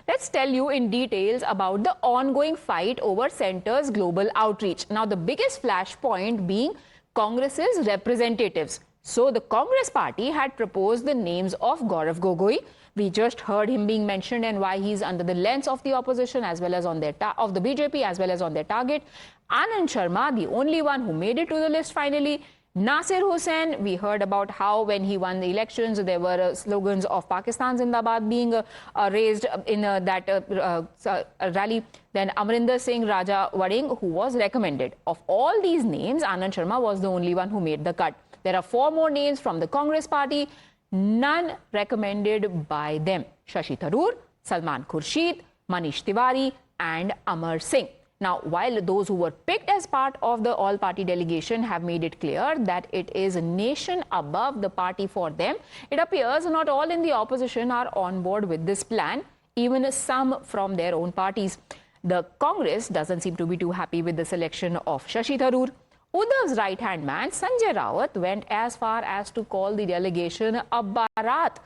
let's tell you in details about the ongoing fight over centre's global outreach. Now, the biggest flashpoint being Congress's representatives. So, the Congress party had proposed the names of Gaurav Gogoi. We just heard him being mentioned and why he's under the lens of the opposition as well as on their of the BJP as well as on their target. Anand Sharma, the only one who made it to the list finally. Nasir Hussain, we heard about how when he won the elections, there were slogans of Pakistan Zindabad being raised in that rally. Then Amrinder Singh Raja Wading, who was recommended. Of all these names, Anand Sharma was the only one who made the cut. There are 4 more names from the Congress party, none recommended by them. Shashi Tharoor, Salman Khurshid, Manish Tiwari and Amar Singh. Now, while those who were picked as part of the all-party delegation have made it clear that it is a nation above the party for them, it appears not all in the opposition are on board with this plan, even some from their own parties. The Congress doesn't seem to be too happy with the selection of Shashi Tharoor. Uddhav's right-hand man, Sanjay Rawat, went as far as to call the delegation a barat.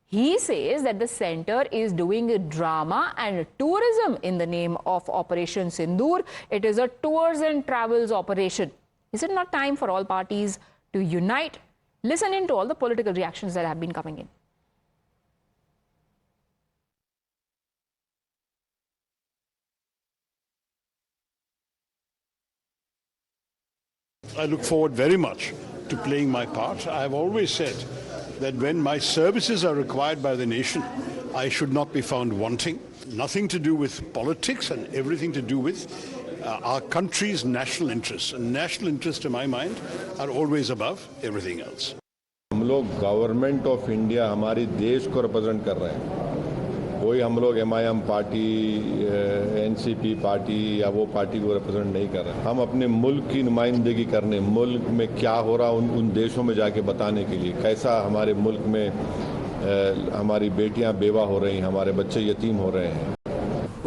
He says that the centre is doing drama and tourism in the name of Operation Sindoor. It is a tours and travels operation. Is it not time for all parties to unite? Listen in to all the political reactions that have been coming in. I look forward very much to playing my part. I have always said that when my services are required by the nation, I should not be found wanting. Nothing to do with politics and everything to do with our country's national interests. And national interests, to my mind, are always above everything else. हम लोग government of India हमारे देश को represent कर रहे हैं. कोई हम लोग MIM पार्टी, NCP पार्टी या वो पार्टी को रिप्रेजेंट नहीं कर रहे. हम अपने मुल्क की नुमाइंदगी करने, मुल्क में क्या हो रहा उन देशों में जाके बताने के लिए, कैसा हमारे मुल्क में हमारी बेटियां बेवा हो रही हैं, हमारे बच्चे यतीम हो रहे हैं.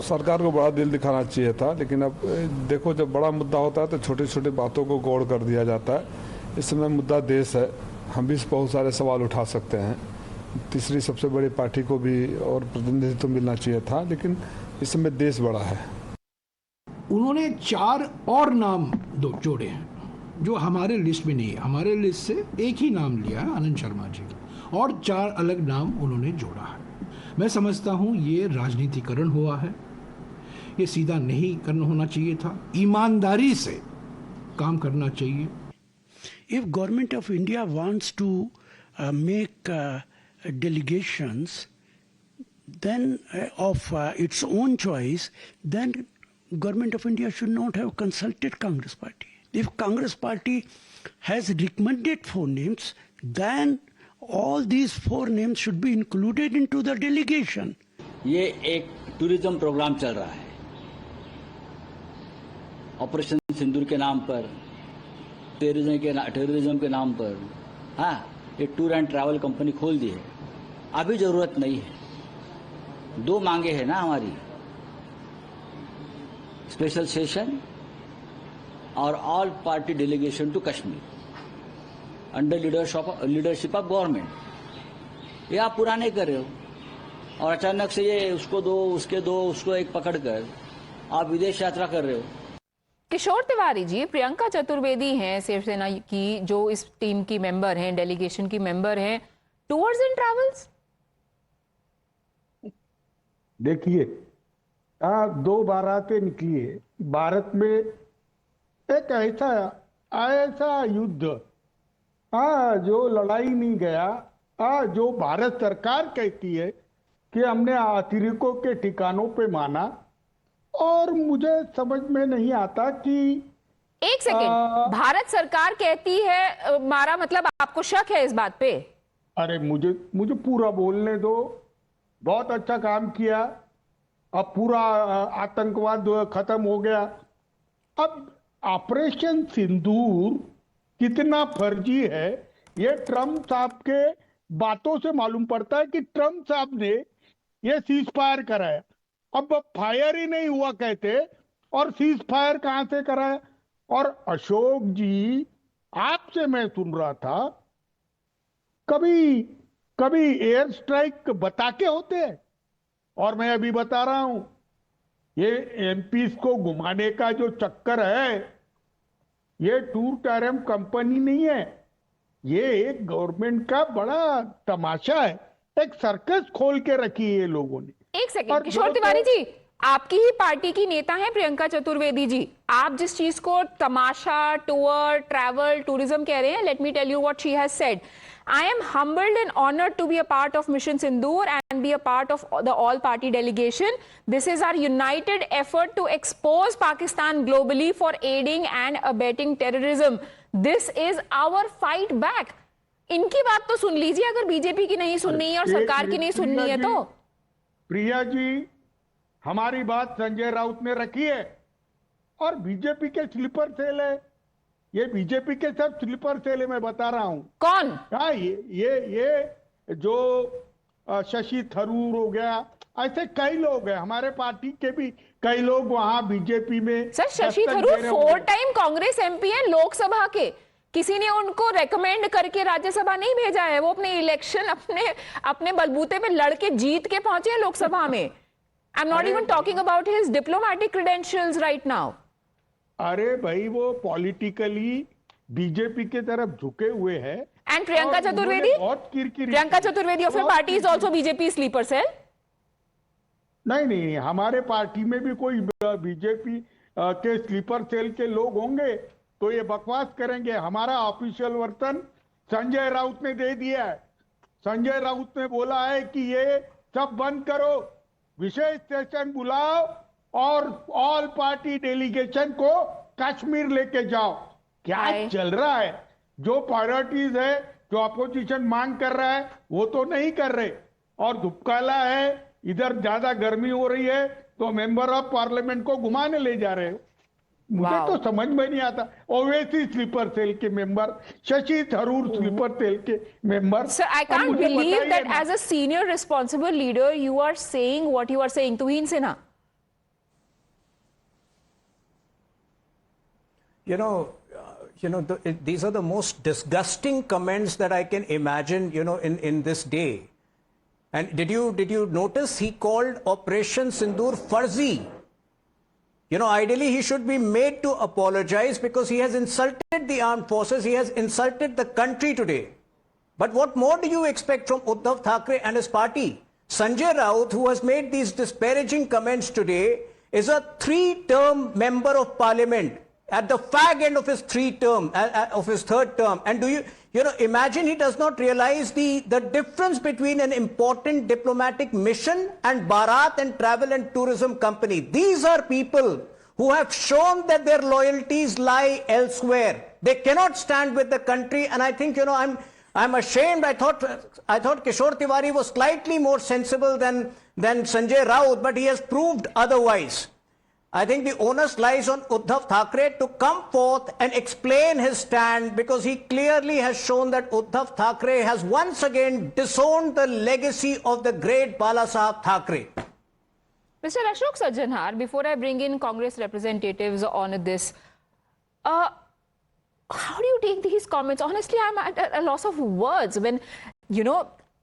सरकार को बड़ा दिल दिखाना चाहिए था, लेकिन अब देखो जब बड़ा मुद्दा होता है तो छोटी छोटी बातों को गौड़ कर दिया जाता है. इस समय मुद्दा देश है, हम भी बहुत सारे सवाल उठा सकते हैं. तीसरी सबसे बड़ी पार्टी को भी और प्रतिनिधित्व तो मिलना चाहिए था, लेकिन इस समय देश बड़ा है. उन्होंने 4 और नाम जोड़े हैं जो हमारे लिस्ट में नहीं है. हमारे लिस्ट से एक ही नाम लिया है आनंद शर्मा जी का, और 4 अलग नाम उन्होंने जोड़ा है. मैं समझता हूं ये राजनीतिकरण हुआ है. ये सीधा नहीं करना होना चाहिए था. ईमानदारी से काम करना चाहिए. If Government of India wants to make delegations then of its own choice, then Government of India should not have consulted Congress Party. If Congress Party has recommended 4 names, then all these 4 names should be included into the delegation. ये एक tourism programme चल रहा है operation सिंदूर के नाम पर, terrorism के नाम पर. हाँ, ये टूर एंड ट्रैवल कंपनी खोल दी है. अभी जरूरत नहीं है. 2 मांगे हैं ना हमारी, स्पेशल सेशन और all party delegation to Kashmir under leadership of government. ये आप पूरा नहीं कर रहे हो और अचानक से ये उसको दो, उसके दो, उसको एक पकड़कर आप विदेश यात्रा कर रहे हो. किशोर तिवारी जी, प्रियंका चतुर्वेदी हैं शिवसेना की, जो इस टीम की मेंबर हैं, डेलीगेशन की मेंबर हैं. टूर्स एंड ट्रैवल्स, देखिए 2 बारातें निकली है. भारत में एक ऐसा युद्ध जो लड़ाई नहीं गया, जो भारत सरकार कहती है कि हमने अतिरेकों के ठिकानों पे माना, और मुझे समझ में नहीं आता कि एक सेकंड, भारत सरकार कहती है मारा, मतलब आपको शक है इस बात पे? अरे मुझे पूरा बोलने दो. बहुत अच्छा काम किया. अब पूरा आतंकवाद खत्म हो गया. अब ऑपरेशन सिंदूर कितना फर्जी है ये ट्रम्प साहब के बातों से मालूम पड़ता है कि ट्रम्प साहब ने ये सीज फायर कराया. अब फायर ही नहीं हुआ कहते, और सीज फायर कहां से कराया? और अशोक जी, आपसे मैं सुन रहा था, कभी एयर स्ट्राइक बता के होते हैं और मैं अभी बता रहा हूं, ये एमपीज को घुमाने का जो चक्कर है, ये टूर टैरम कंपनी नहीं है, ये एक गवर्नमेंट का बड़ा तमाशा है। एक सर्कस खोल के रखी है ये लोगों ने। एक सेकंड और किशोर जो तिवारी जी, आपकी ही पार्टी की नेता हैं प्रियंका चतुर्वेदी जी। आप जिस चीज को तमाशा, टूर, ट्रैवल, टूरिज्म कह रहे हैं, let me tell you what she has said. I am humbled and honored to be a part of Mission Sindoor and be a part of the all-party delegation. This is our united effort to expose Pakistan globally for aiding and abetting terrorism. This is our fight back. इनकी बात तो सुन लीजिए, अगर BJP की नहीं सुननी है और सरकार की नहीं सुननी है तो। प्रिया जी, हमारी बात संजय राउत ने रखी है और बीजेपी के स्लीपर सेल है। ये बीजेपी के सब स्लीपर सेल है, मैं बता रहा हूं। कौन? हाँ, ये जो शशि थरूर हो गया, ऐसे कई लोग हैं, हमारे पार्टी के भी कई लोग वहां बीजेपी में। Sir, Shashi Tharoor 4 time Congress MP है लोकसभा के। किसी ने उनको रेकमेंड करके राज्यसभा नहीं भेजा है, वो अपने इलेक्शन अपने बलबूते पे लड़के जीत के पहुंचे हैं लोकसभा में। I am not even talking about his diplomatic credentials right now. अरे भाई, वो पॉलिटिकली बीजेपी के तरफ झुके हुए हैं। And Priyanka Chaturvedi, Priyanka Chaturvedi of your party is also BJP sleeper cell. नहीं, हमारे पार्टी में भी कोई बीजेपी के स्लीपर सेल के लोग होंगे तो ये बकवास करेंगे। हमारा ऑफिशियल वर्तन संजय राउत ने दे दिया है। संजय राउत ने बोला है कि ये सब बंद करो, विशेष सेशन बुलाओ और ऑल पार्टी डेलीगेशन को कश्मीर लेके जाओ। क्या चल रहा है? जो प्रायोरिटीज है, जो अपोजिशन मांग कर रहा है, वो तो नहीं कर रहे। और दुपकाला है, इधर ज्यादा गर्मी हो रही है तो मेंबर ऑफ पार्लियामेंट को घुमाने ले जा रहे हो। मुझे तो समझ में नहीं आता। ओवैसी स्लीपर सेल के member, Shashi Tharoor sleeper cell के member. Sir, I can't believe that as a senior responsible leader you are saying what you are saying. Tuhin Sinha. These are the most disgusting comments that I can imagine, in this day. And did you notice he called Operation Sindoor Farzi? Ideally he should be made to apologize because he has insulted the armed forces, he has insulted the country today. But what more do you expect from Uddhav Thackeray and his party? Sanjay Raut, who has made these disparaging comments today, is a 3-term member of parliament at the fag end of his third term. And do you imagine he does not realize the difference between an important diplomatic mission and Bharat and Travel and Tourism Company. These are people who have shown that their loyalties lie elsewhere. They cannot stand with the country, and I think, I'm ashamed. I thought Kishore Tiwari was slightly more sensible than Sanjay Raut, but he has proved otherwise. I think the onus lies on Uddhav Thackeray to come forth and explain his stand, because he clearly has shown that Uddhav Thackeray has once again disowned the legacy of the great Balasaheb Thackeray. Mr. Ashok Sajjanhar, before I bring in Congress representatives on this, how do you take these comments? Honestly, I'm at a loss of words when,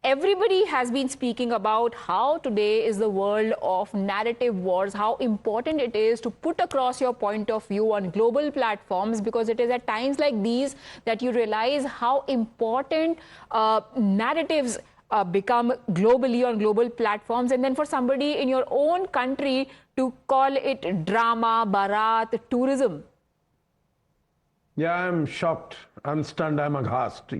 everybody has been speaking about how today is the world of narrative wars, how important it is to put across your point of view on global platforms, because it is at times like these that you realize how important narratives become globally on global platforms. And then for somebody in your own country to call it drama, Bharat, tourism. Yeah, I'm shocked. I'm stunned. I'm aghast.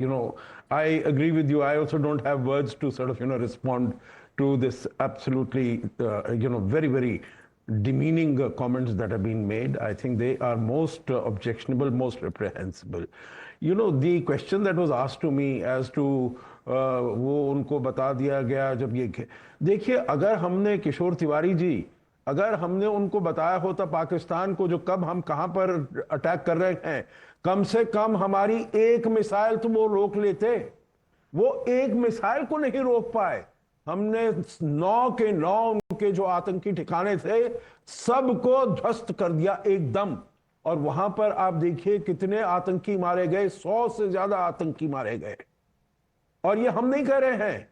I agree with you. I also don't have words to sort of, respond to this absolutely, very, very demeaning comments that have been made. I think they are most objectionable, most reprehensible. The question that was asked to me as to वो उनको बता दिया गया जब ये, देखिए, अगर हमने किशोर तिवारी जी, अगर हमने उनको बताया होता पाकिस्तान को जो कब हम कहां पर अटैक कर रहे हैं, कम से कम हमारी एक मिसाइल तो वो रोक लेते। वो एक मिसाइल को नहीं रोक पाए। हमने 9 के 9 उनके जो आतंकी ठिकाने थे सबको ध्वस्त कर दिया एकदम। और वहां पर आप देखिए कितने आतंकी मारे गए, 100 से ज्यादा आतंकी मारे गए। और ये हम नहीं कह रहे हैं,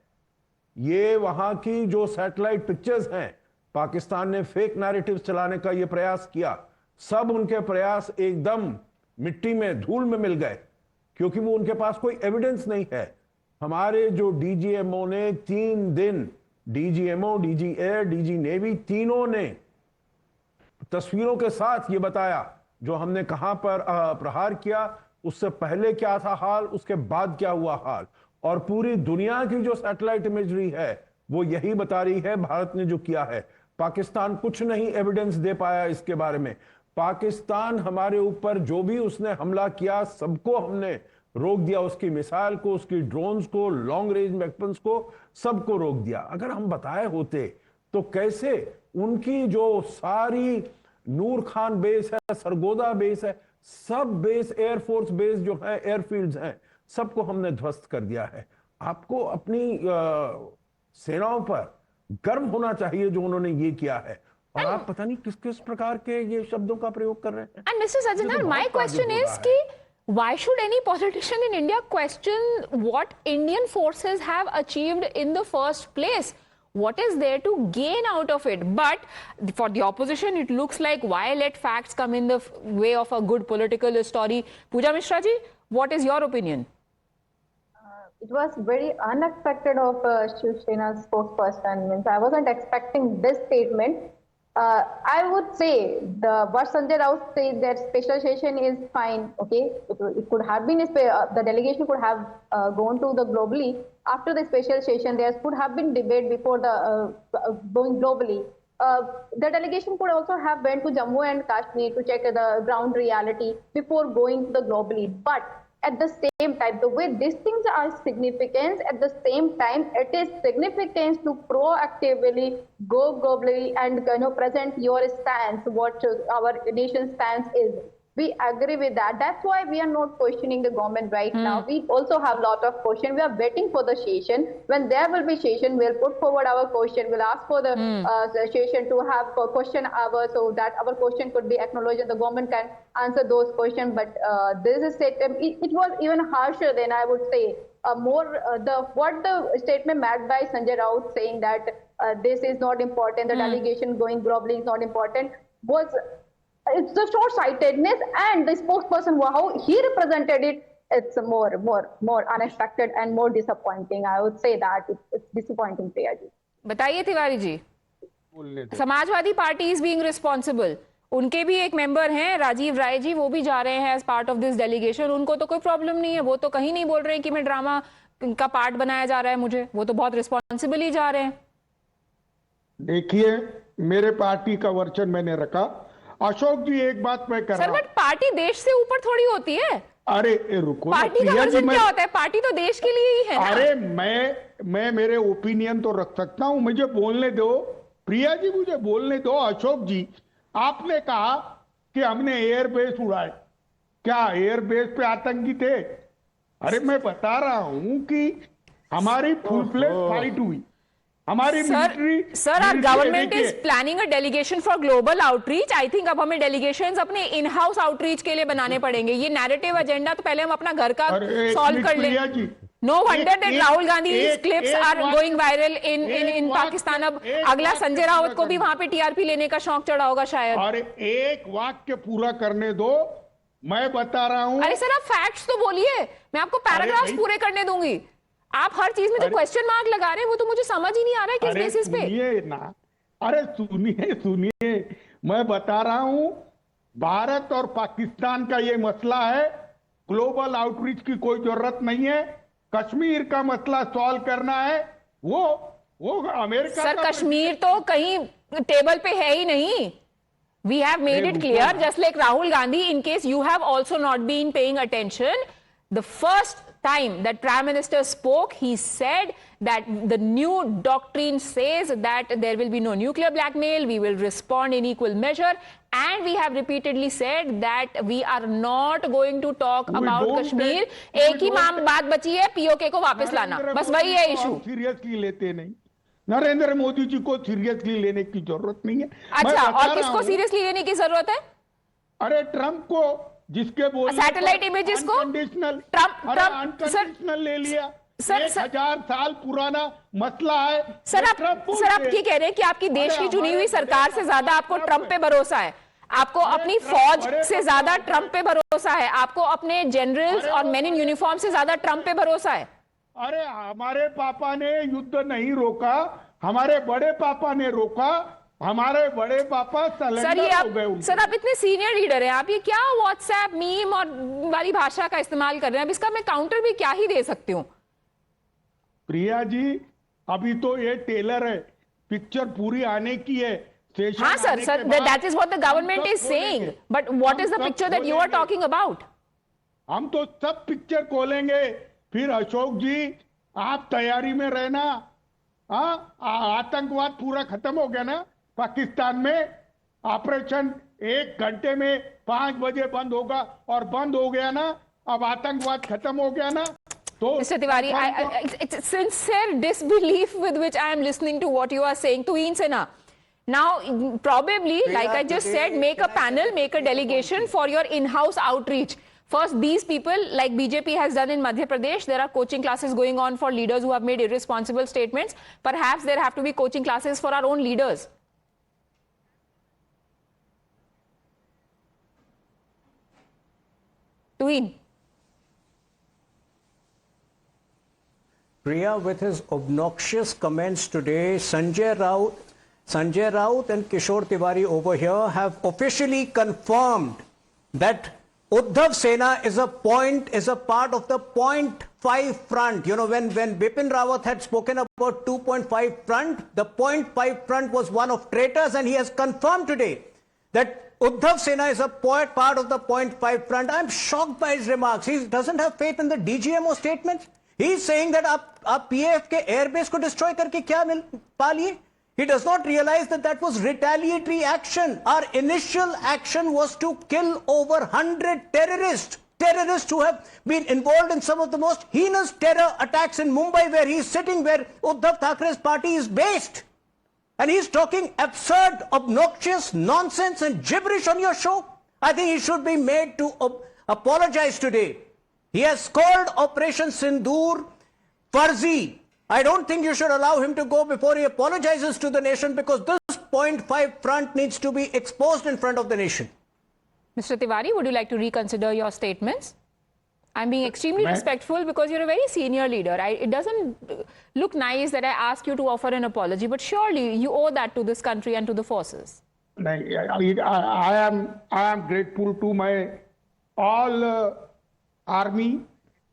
ये वहां की जो सैटेलाइट पिक्चर्स हैं, पाकिस्तान ने फेक नैरेटिव चलाने का ये प्रयास किया, सब उनके प्रयास एकदम मिट्टी में, धूल में मिल गए, क्योंकि वो उनके पास कोई एविडेंस नहीं है। हमारे जो डीजीएमओ ने 3 दिन, DGMO, DG air, DG navy, तीनों ने तस्वीरों के साथ ये बताया जो हमने कहां पर प्रहार किया, उससे पहले क्या था हाल, उसके बाद क्या हुआ हाल। और पूरी दुनिया की जो सैटेलाइट इमेजरी है वो यही बता रही है भारत ने जो किया है। पाकिस्तान कुछ नहीं एविडेंस दे पाया इसके बारे में। पाकिस्तान हमारे ऊपर जो भी उसने हमला किया, सबको हमने रोक दिया, उसकी मिसाइल को, उसकी ड्रोन्स को, लॉन्ग रेंज वेपन्स को, सबको रोक दिया। अगर हम बताए होते तो कैसे उनकी जो सारी नूर खान बेस है, सरगोदा बेस है, सब बेस, एयरफोर्स बेस जो है, एयरफील्ड्स हैं, सबको हमने ध्वस्त कर दिया है। आपको अपनी सेनाओं पर गर्व होना चाहिए जो उन्होंने ये किया है, और आप पता नहीं किस किस प्रकार के ये शब्दों का प्रयोग कर रहे हैं। And Mr. Sajjanal, my question is कि why should any politician in India question what Indian forces have achieved in the first place? What is there to gain out of it? But for the opposition, it looks like why let facts come in the way of a good political story? Pooja Mishra ji, what is your opinion? It was very unexpected of Shiv Sena's spokesperson. Means I wasn't expecting this statement. I would say what Sanjay Raut said, that special session is fine. Okay, it could have been the delegation could have gone to the globally. After the special session, there could have been debate before the going globally. The delegation could also have went to Jammu and Kashmir to check the ground reality before going to the globally. But at the same time, the way these things are significant, at the same time, it is significant to proactively go globally and present your stance, what our nation's stance is. We agree with that. That's why we are not questioning the government right now. We also have a lot of questions. We are waiting for the session. When there will be session, we'll put forward our question. We'll ask for the session to have a question hour so that our question could be acknowledged and the government can answer those questions. But this statement, it was even harsher than I would say. What the statement made by Sanjay Raut saying that this is not important, the delegation going globally is not important, was it's the short-sightedness, and the spokesperson, how he represented it, it's more unexpected and more disappointing. I would say that it's disappointing, Priya ji. बताइए Tiwari ji, Samajwadi Party is being responsible, उनके भी एक member हैं राजीव राय जी, वो भी जा रहे हैं as part of this delegation. उनको तो कोई प्रॉब्लम नहीं है, वो तो कहीं नहीं बोल रहे हैं कि मैं ड्रामा का पार्ट बनाया जा रहा है मुझे, वो तो बहुत रिस्पॉन्सिबल ही जा रहे हैं। देखिए, मेरे पार्टी का वर्चन मैंने रखा। अशोक जी, एक बात मैं कर रहा हूं, पार्टी देश से ऊपर थोड़ी होती है। अरे रुको, पार्टी का वर्चन क्या होता है? पार्टी तो देश के लिए ही है ना। अरे मैं मेरे ओपिनियन तो रख सकता हूं, मुझे बोलने दो। प्रिया जी, मुझे बोलने दो। अशोक जी, आपने कहा कि हमने एयरबेस उड़ाए, क्या एयरबेस पे आतंकी थे? अरे मैं बता रहा हूं कि हमारी फुल फ्लेज फाइट हुई, हमारी military. Sir, our government is planning a delegation for global outreach. I think अब हमें delegations अपने इन हाउस आउटरीच के लिए बनाने पड़ेंगे। ये नैरेटिव एजेंडा तो पहले हम अपना घर का सॉल्व कर लें। No wonder that Rahul Gandhi's clips are going viral in Pakistan. अब अगला संजय राउत को भी वहां पे टीआरपी लेने का शौक चढ़ा होगा शायद। अरे एक वाक्य पूरा करने दो, मैं बता रहा हूं। अरे सर, आप फैक्ट्स तो बोलिए, मैं आपको पैराग्राफ्स पूरे करने दूंगी। आप हर चीज में जो क्वेश्चन मार्क लगा रहे हैं वो तो मुझे समझ ही नहीं आ रहा है किस बेसिस पे। सुनिए ना, अरे सुनिए, मैं बता रहा हूं, भारत और पाकिस्तान का ये मसला है, ग्लोबल आउटरीच की कोई जरूरत नहीं है। कश्मीर का मसला सॉल्व करना है, वो अमेरिका। सर, कश्मीर तो कहीं टेबल पे है ही नहीं। We have made it clear, just like Rahul Gandhi, in case you have also not been paying attention, the first time that Prime Minister spoke, he said that the new doctrine says that there will be no nuclear blackmail, we will respond in equal measure, and we have repeatedly said that we are not going to talk about Kashmir. एक ही बात बची है, PoK को वापस लाना, बस वही है इशू। सीरियसली लेते नहीं, नरेंद्र मोदी जी को सीरियसली लेने की जरूरत नहीं है। अच्छा, और किसको सीरियसली लेने की जरूरत है? अरे ट्रंप को, जिसके बोलने सैटेलाइट इमेजेस को अनकंडीशनल ले लिया। सर 1000 साल पुराना मसला है। सर आप ये कह रहे हैं कि आपकी देश की चुनी हुई सरकार से ज्यादा आपको ट्रंप पे भरोसा है, आपको अपनी फौज से ज्यादा ट्रंप पे भरोसा है, आपको अपने जनरल्स और मैन इन यूनिफॉर्म से ज्यादा ट्रंप पे भरोसा है। अरे हमारे पापा ने युद्ध नहीं रोका, हमारे बड़े पापा ने रोका, हमारे बड़े पापा सर ये सरेंडर हो गए आप उनके। सर आप इतने सीनियर लीडर हैं, आप ये क्या व्हाट्सएप मीम और वाली भाषा का इस्तेमाल कर रहे हैं? अब इसका मैं काउंटर भी क्या ही दे सकती हूँ? प्रिया जी, अभी तो ये टेलर है, पिक्चर पूरी आने की है। सेशन हाँ सर, आने सर के बाद that is what the government हम इज सब सेइंग, खोलेंगे। बट व्हाट इज द हम पिक्चर सब दैट यू आर खोलेंगे। Talking about? हम तो सब पिक्चर खोलेंगे। फिर अशोक जी, आप तैयारी में रहना। हाँ, आतंकवाद पूरा खत्म हो गया ना पाकिस्तान में? ऑपरेशन 1 घंटे में 5 बजे बंद होगा, और बंद हो गया ना, अब आतंकवाद खत्म हो गया ना। तो Mr. Tiwari, it's sincere disbelief with which I am listening to what you are saying. Tuhin Sena, now probably, like I just said, make a panel, make a delegation for your in-house outreach. First, these people, like BJP has done in Madhya Pradesh, there are coaching classes going on for leaders who have made irresponsible statements. Perhaps there have to be coaching classes for our own leaders. Tuhin. Priya, with his obnoxious comments today, Sanjay Raut and Kishore Tiwari over here have officially confirmed that Uddhav Sena is a part of the 0.5 front. You know, when Bipin Rawat had spoken about 2.5 front, the 0.5 front was one of traitors, and he has confirmed today that Uddhav Sena is a part of the 0.5 front. I'm shocked by his remarks. He doesn't have faith in the DGMO statements. He's saying that आप PAF के airbase को destroy करके क्या पा लिए? He does not realize that that was retaliatory action. Our initial action was to kill over 100 terrorists who have been involved in some of the most heinous terror attacks in Mumbai, where he's sitting, where Uddhav Thackeray's party is based. And he's talking absurd, obnoxious nonsense and gibberish on your show. I think he should be made to apologize today. He has called Operation Sindoor farzi. I don't think you should allow him to go before he apologizes to the nation, because this 0.5 front needs to be exposed in front of the nation. Mr. Tiwari, would you like to reconsider your statements? I'm being extremely respectful because you're a very senior leader. It doesn't look nice that I ask you to offer an apology, but surely you owe that to this country and to the forces. I am grateful to my all army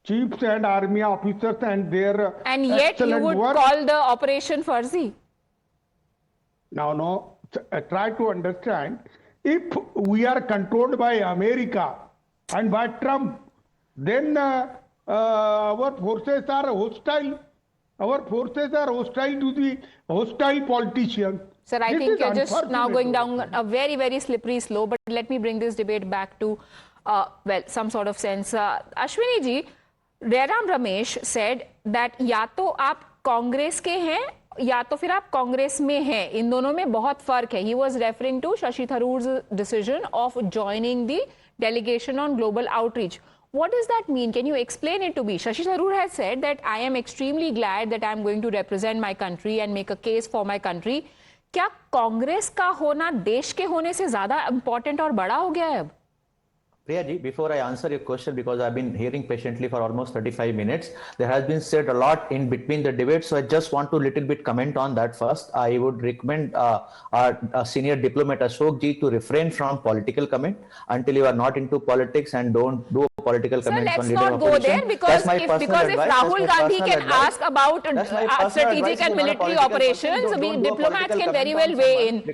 chiefs and army officers and their and yet you would work. Call the operation farzi. No. Try to understand. If we are controlled by America and by Trump, then our forces are hostile. Our forces are hostile to the hostile politicians. Sir, I think you're just now going down a very, very slippery slope. But let me bring this debate back to, some sort of sense. Ashwini ji, Jairam Ramesh said that या तो आप कांग्रेस के हैं या तो फिर आप कांग्रेस में हैं. इन दोनों में बहुत फर्क है. He was referring to Shashi Tharoor's decision of joining the delegation on global outreach. What does that mean? Can you explain it to me? Shashi Tharoor has said that I am extremely glad that I am going to represent my country and make a case for my country. क्या कांग्रेस का होना देश के होने से ज्यादा important और बड़ा हो गया है अब? Priya ji, before I answer your question, because I've been hearing patiently for almost 35 minutes, there has been said a lot in between the debates, so I just want to little bit comment on that first. I would recommend our senior diplomat Ashok ji to refrain from political comment until you are not into politics, and don't do political comments on leader of opposition. Let's not go there, because if Rahul Gandhi can ask about strategic and military operations, diplomats can very well weigh in.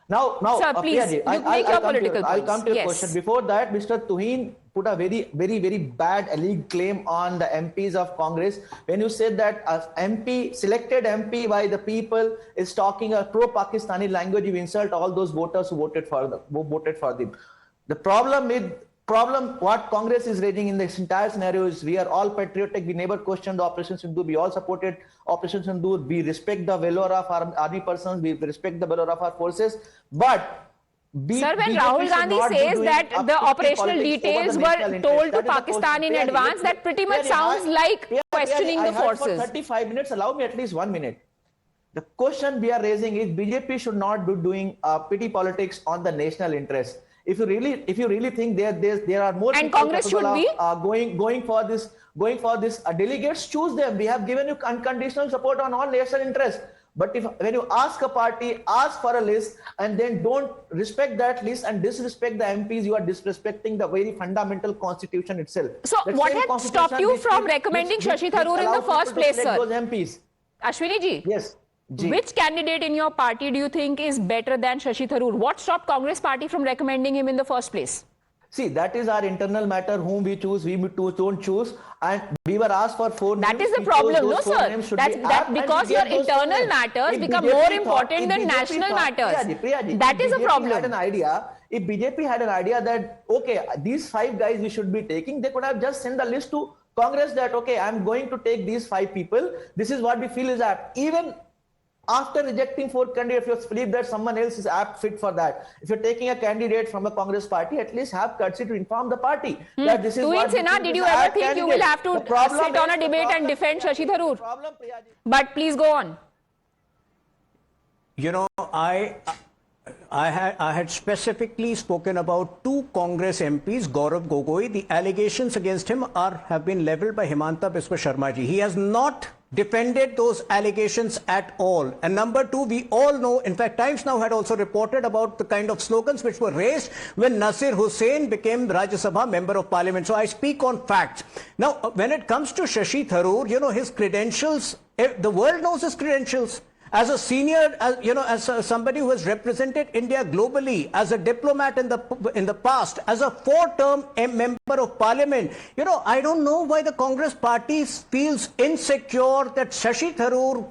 Now, sir, please, make your political points. I'll come to your question. Before that, Mr. Tuhin put a very, very, very bad alleged claim on the MPs of Congress when you said that selected MP by the people is talking a pro-Pakistani language. You insult all those voters who voted for them. The problem what Congress is raising in this entire scenario is we are all patriotic. We never questioned the Operation Sindoor. We all supported Operation Sindoor. We respect the valor of our army persons. We respect the valor of our forces. But Sir, when BJP Rahul should Gandhi not be says doing that a the petty operational politics over the details national were interest. told to That is the Pakistan in question. advance, that pretty much sounds like questioning the I heard forces. for 35 minutes. Allow me at least 1 minute. The question we are raising is BJP should not be doing petty politics on the national interest. If you really think there are more And people Congress should capable be of going for this delegates, choose them. We have given you unconditional support on all national interests. But when you ask a party, ask for a list, and then don't respect that list and disrespect the MPs, you are disrespecting the very fundamental constitution itself. So That what same had constitution stopped you which from gives- recommending which Shashi Tharoor in allow the first people to place, select sir? Those MPs. Ashwini ji, Yes. Ji. which candidate in your party do you think is better than Shashi Tharoor? What stopped Congress party from recommending him in the first place? See, that is our internal matter. Whom we choose, we don't choose, and we were asked for 4 names. That is the We problem, chose no, those 4 sir. names should That's be that apt, and because we your gave those 4 internal names. matters If become BJP more thought- important if than BJP national thought- matters. Priyaji, That if is a BJP problem. Had an idea, if BJP had an idea that okay, these 5 guys we should be taking, they could have just sent the list to Congress that okay, I'm going to take these 5 people. This is what we feel is apt. Even after rejecting 4 candidates, if you believe that someone else is apt fit for that, if you're taking a candidate from a Congress party, at least have courtesy to inform the party that this is Tuhin what we Sinha, think did is you an ever apt think you will candidate. have to The problem sit on a is- the debate and problem- defend Shashi Tharoor? Problem, Priyaji. But please go on. You know, I had specifically spoken about 2 Congress MPs, Gaurav Gogoi. The allegations against him have been leveled by Himanta Biswa Sharma ji. He has not defended those allegations at all. And number 2, we all know, in fact, Times Now had also reported about the kind of slogans which were raised when Nasir Hussain became Rajya Sabha Member of Parliament. So I speak on facts. Now, when it comes to Shashi Tharoor, you know, his credentials, the world knows his credentials. As a senior, as somebody who has represented India globally, as a diplomat in the past, as a 4-term member of parliament, you know, I don't know why the Congress party feels insecure that Shashi Tharoor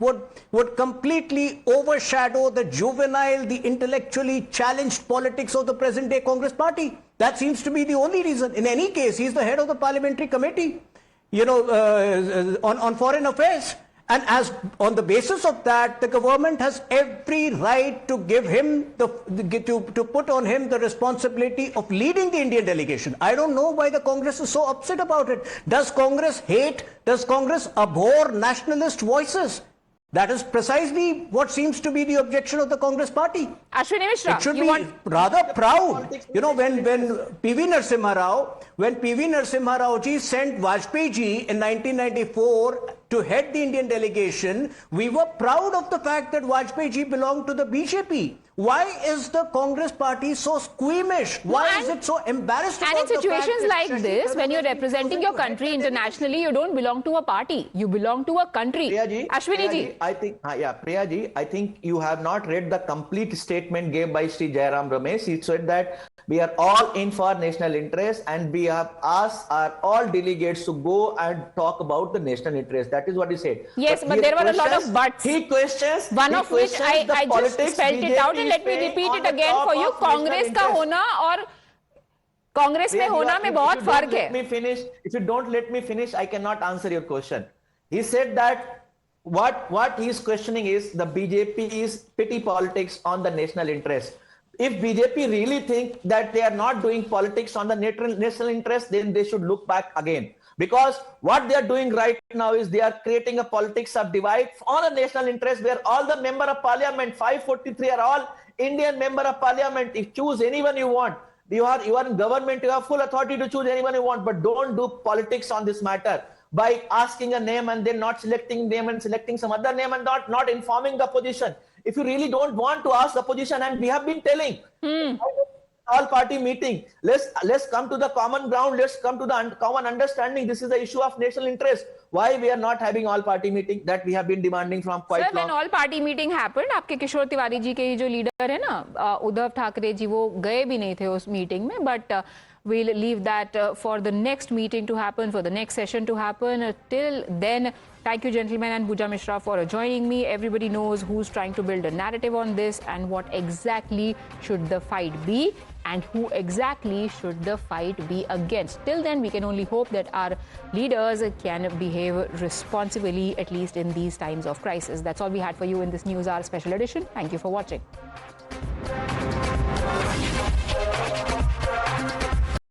would completely overshadow the juvenile, the intellectually challenged politics of the present-day Congress party. That seems to be the only reason. In any case, he's the head of the parliamentary committee, you know, on foreign affairs. And as on the basis of that, the government has every right to give him to put on him the responsibility of leading the Indian delegation. I don't know why the Congress is so upset about it. Does Congress hate? Does Congress abhor nationalist voices? That is precisely what seems to be the objection of the Congress party. Ashwini Mishra, It should you be want... rather proud. You know, when PV Narasimha Rao ji sent Vajpayee ji in 1994 to head the Indian delegation, we were proud of the fact that Vajpayee ji belonged to the BJP. Why is the Congress party so squeamish? Why is it so embarrassed And about in the fact situations that like Shashi this, Tharoor when you're has been representing chosen your to head country the internationally, you don't belong to a party. You belong to a country. Ashwini ji. I think, Priya ji, I think you have not read the complete statement given by Sri Jairam Ramesh. He said that we are all in for national interest and we have asked all delegates to go and talk about the national interest. That is what he said. Yes, but there were a lot of buts. He questions. One of which I just politics spelled it out, and let me repeat it again for you. Congress का होना और कांग्रेस में होना में बहुत फर्क है. If you don't let me finish, I cannot answer your question. He said that what he is questioning is the BJP's petty politics on the national interest. If BJP really think that they are not doing politics on the national interest, then they should look back again. Because what they are doing right now is they are creating a politics of divide on a national interest where all the member of parliament, 543 are all Indian member of parliament. You choose anyone you want. You are in government, you have full authority to choose anyone you want, but don't do politics on this matter by asking a name and then not selecting name and selecting some other name and not informing the opposition. If you really don't want to ask the opposition, and we have been telling all party meeting, let's come to the common ground, let's come to the common understanding. This is the issue of national interest. Why we are not having all party meeting that we have been demanding from quite long. Sir, when all party meeting happened, आपके किशोर तिवारी जी के जो leader है ना, उद्धव ठाकरे जी, वो गए भी नहीं थे उस मीटिंग में, but we'll leave that for the next meeting to happen, for the next session to happen. Till then, thank you, gentlemen, and Pooja Mishra for joining me. Everybody knows who's trying to build a narrative on this and what exactly should the fight be and who exactly should the fight be against. Till then, we can only hope that our leaders can behave responsibly, at least in these times of crisis. That's all we had for you in this News Hour special edition. Thank you for watching.